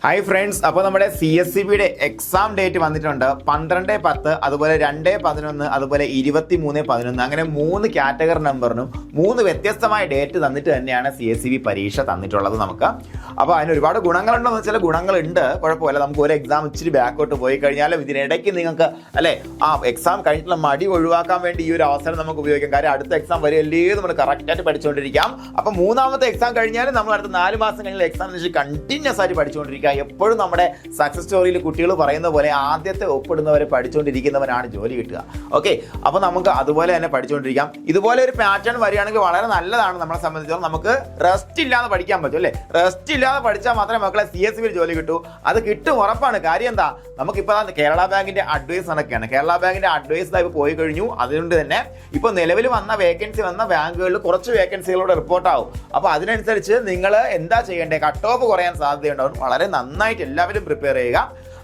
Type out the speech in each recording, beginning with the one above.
Hi friends, അപ്പോൾ നമ്മുടെ CSCBയുടെ exam date വന്നിട്ടുണ്ട് 12/10, അതുപോലെ 2/11, അതുപോലെ 23/11. അങ്ങനെ 3 കാറ്റഗറി നമ്പറിനും 3 വ്യത്യസ്തമായ ഡേറ്റ് തന്നിട്ട് തന്നെയാണ് CSCB പരീക്ഷ തന്നിട്ടുള്ളത് നമുക്ക്. അപ്പോൾ അതിന് ഒരുപാട് ഗുണങ്ങളുണ്ടെന്ന് വെച്ചാൽ ഗുണങ്ങളുണ്ട്, കുഴപ്പമില്ല. നമുക്ക് ഒരു എക്സാം ഇച്ചിരി ബാക്കോട്ട് പോയി കഴിഞ്ഞാലും ഇതിനിടയ്ക്ക് നിങ്ങൾക്ക് എക്സാം കഴിഞ്ഞിട്ടുള്ള മടി ഒഴിവാക്കാൻ വേണ്ടി ഈ ഒരു അവസരം നമുക്ക് ഉപയോഗിക്കാം. കാര്യം അടുത്ത എക്സാം വരെയല്ലേ നമ്മൾ കറക്റ്റായിട്ട് പഠിച്ചുകൊണ്ടിരിക്കാം. അപ്പോൾ 3ാമത്തെ എക്സാം കഴിഞ്ഞാലും നമ്മൾ അടുത്ത 4 മാസം കഴിഞ്ഞാൽ എക്സാമിനേഷൻ കണ്ടിന്യൂസ് ആയിട്ട് പഠിച്ചുകൊണ്ടിരിക്കുക. എപ്പോഴും നമ്മുടെ സക്സസ് സ്റ്റോറിയിൽ കുട്ടികൾ പറയുന്ന പോലെ ആദ്യത്തെ ഒപ്പിടുന്നവരെ പഠിച്ചുകൊണ്ടിരിക്കുന്നവരാണ് ജോലി കിട്ടുക. ഓക്കെ, അപ്പോൾ നമുക്ക് അതുപോലെ തന്നെ പഠിച്ചുകൊണ്ടിരിക്കാം. ഇതുപോലെ ഒരു പാറ്റേൺ വരികയാണെങ്കിൽ വളരെ നല്ലതാണ്. നമ്മളെ സംബന്ധിച്ചിടത്തോളം നമുക്ക് റെസ്റ്റ് ഇല്ലാതെ പഠിക്കാൻ പറ്റും അല്ലേ. റെസ്റ്റ് ഇല്ലാതെ പഠിച്ചാൽ മാത്രമേ മക്കളെ CSCB ജോലി കിട്ടൂ. അത് കിട്ടും, ഉറപ്പാണ്. കാര്യം എന്താ, നമുക്കിപ്പോൾ കേരള ബാങ്കിന്റെ അഡ്വൈസ് നടക്കുകയാണ്. കേരള ബാങ്കിന്റെ അഡ്വൈസ് ഇപ്പോൾ പോയി കഴിഞ്ഞു. അതുകൊണ്ട് തന്നെ ഇപ്പോൾ നിലവിൽ വന്ന വേക്കൻസി വന്ന ബാങ്കുകളിൽ കുറച്ച് വേക്കൻസികളോട് റിപ്പോർട്ടാവും. അപ്പോൾ അതിനനുസരിച്ച് നിങ്ങൾ എന്താ ചെയ്യേണ്ടത്, കട്ട് ഓഫ് കുറയാൻ സാധ്യതയുണ്ടാവും. വളരെ നന്നായിട്ട് എല്ലാവരും പ്രിപ്പയർ ചെയ്യുക.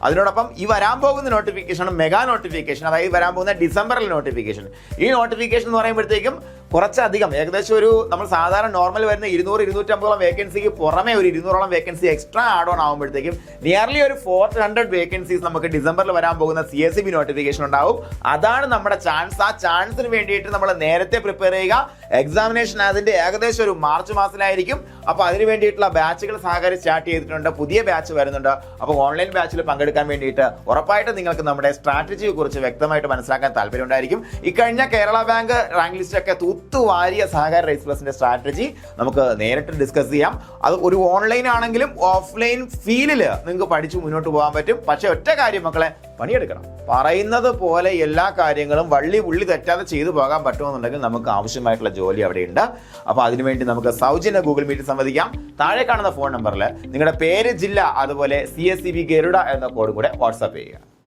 അതിനോടൊപ്പം ഈ വരാൻ പോകുന്ന നോട്ടിഫിക്കേഷൻ മെഗാ നോട്ടിഫിക്കേഷൻ, അതായത് വരാൻ പോകുന്ന ഡിസംബറിൽ നോട്ടിഫിക്കേഷൻ. ഈ നോട്ടിഫിക്കേഷൻ എന്ന് പറയുമ്പോഴത്തേക്കും കുറച്ചധികം, ഏകദേശം ഒരു നമ്മൾ സാധാരണ നോർമൽ വരുന്ന 200-250 വേക്കൻസിക്ക് പുറമെ ഒരു 200 വേക്കൻസി എക്സ്ട്രാ ആഡ് ഓൺ ആകുമ്പോഴത്തേക്കും നിയർലി ഒരു 400 വേക്കൻസീസ് നമുക്ക് ഡിസംബറിൽ വരാൻ പോകുന്ന CSCB നോട്ടിഫിക്കേഷൻ ഉണ്ടാവും. അതാണ് നമ്മുടെ ചാൻസ്. ആ ചാൻസിന് വേണ്ടിയിട്ട് നമ്മൾ നേരത്തെ പ്രിപ്പയർ ചെയ്യുക. എക്സാമിനേഷൻ അതിൻ്റെ ഏകദേശം ഒരു മാർച്ച് മാസത്തിലായിരിക്കും. അപ്പോൾ അതിന് വേണ്ടിയിട്ടുള്ള ബാച്ചുകൾ സഹകാരി സ്റ്റാർട്ട് ചെയ്തിട്ടുണ്ട്. പുതിയ ബാച്ച് വരുന്നുണ്ട്. അപ്പോൾ ഓൺലൈൻ ബാച്ചിൽ പങ്കെടുക്കാൻ വേണ്ടിയിട്ട് ഉറപ്പായിട്ട് നിങ്ങൾക്ക് നമ്മുടെ സ്ട്രാറ്റജിയെ കുറിച്ച് വ്യക്തമായിട്ട് മനസ്സിലാക്കാൻ താല്പര്യം ഉണ്ടായിരിക്കും. ഇക്കഴിഞ്ഞ കേരള ബാങ്ക് റാങ്ക് ലിസ്റ്റ് ഒക്കെ തൂത്തുവാരിയ സഹകാരി റൈസ് പ്ലസിന്റെ സ്ട്രാറ്റജി നമുക്ക് നേരിട്ട് ഡിസ്കസ് ചെയ്യാം. അത് ഒരു ഓൺലൈൻ ആണെങ്കിലും ഓഫ്ലൈൻ ഫീലിൽ നിങ്ങൾക്ക് പഠിച്ചു മുന്നോട്ട് പോകാൻ പറ്റും. പക്ഷേ ഒറ്റ കാര്യം മക്കളെ, പണിയെടുക്കണം. പറയുന്നത് പോലെ എല്ലാ കാര്യങ്ങളും വള്ളി പുള്ളി തെറ്റാതെ ചെയ്തു പോകാൻ പറ്റുമെന്നുണ്ടെങ്കിൽ നമുക്ക് ആവശ്യമായിട്ടുള്ള ജോലി അവിടെയുണ്ട്. അപ്പോൾ അതിനുവേണ്ടി നമുക്ക് സൗജന്യ ഗൂഗിൾ മീറ്റ് സംവദിക്കാം. താഴെ കാണുന്ന ഫോൺ നമ്പറിൽ നിങ്ങളുടെ പേര്, ജില്ല, അതുപോലെ CSCB ഗരുഡ എന്ന കോഡും കൂടെ വാട്സാപ്പ് ചെയ്യുക.